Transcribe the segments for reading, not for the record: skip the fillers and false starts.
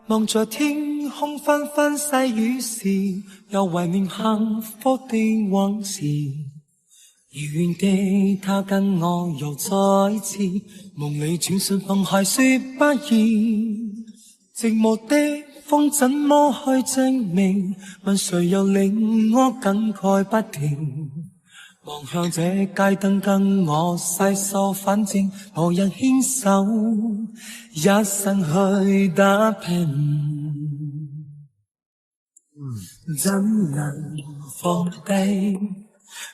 望着天空紛紛細雨時，又懷念幸福的往事。遙遠的他跟我又再次夢裏傳信奉還說不易。寂寞的風怎麼去證明？問誰又令我感慨不停？望向這街燈跟我細數，反正無人牽手，一生去打拼。怎能放低？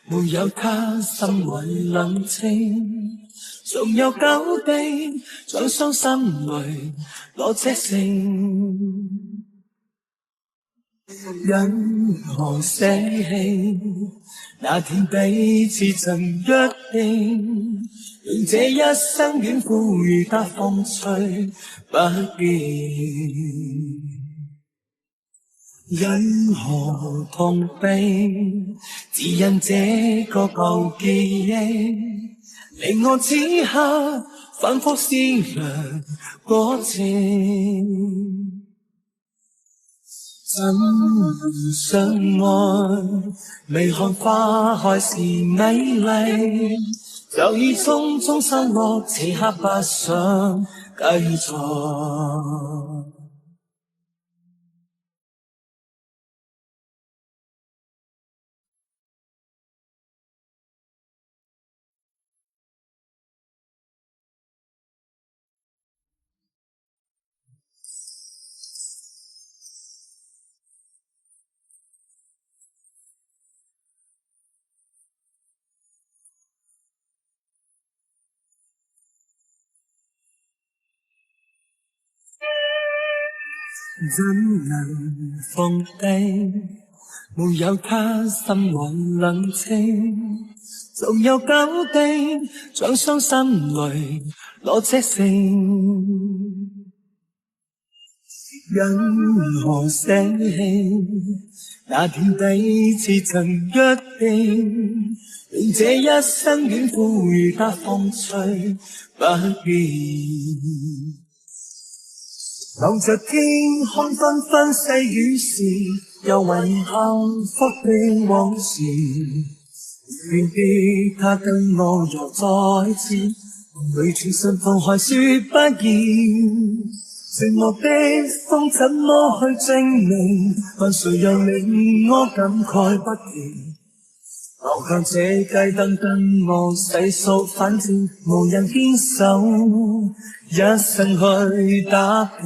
沒有他心裏冷清，仲有舊地將傷心淚攞赤誠。因何捨棄？那天彼此曾約定，願這一生遠赴如得風吹不變。因何痛悲？只因這個舊記憶，令我此刻反覆思量過程。怎相愛？未看花開時美麗，就已匆匆散落，此刻不想繼續。怎能放低？沒有他心裏冷清，仲有舊地將傷心淚攞赤誠。因何捨棄？那天彼此曾約定，願這一生遠赴如得風吹不變。望着天空紛紛細雨時，又懷念幸福的往事。願記他跟我又再次夢裏傳信奉還說不易。寂寞的風怎麼去證明？問誰又令我感慨不停？望向這街燈跟我細數，反正無人牽手，一生去打拼。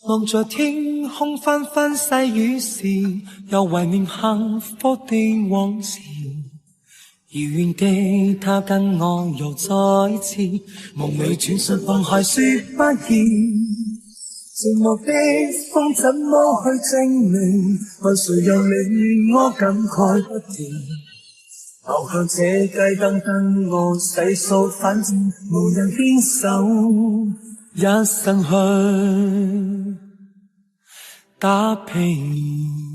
望着天空紛紛細雨時，又懷念幸福的往事。遙遠的他跟我又再次夢裏傳信奉還說不易。寂寞的風怎麼去證明？問誰又令我感慨不停？望向這街燈跟我細數，反正無人牽手，一生去打拼。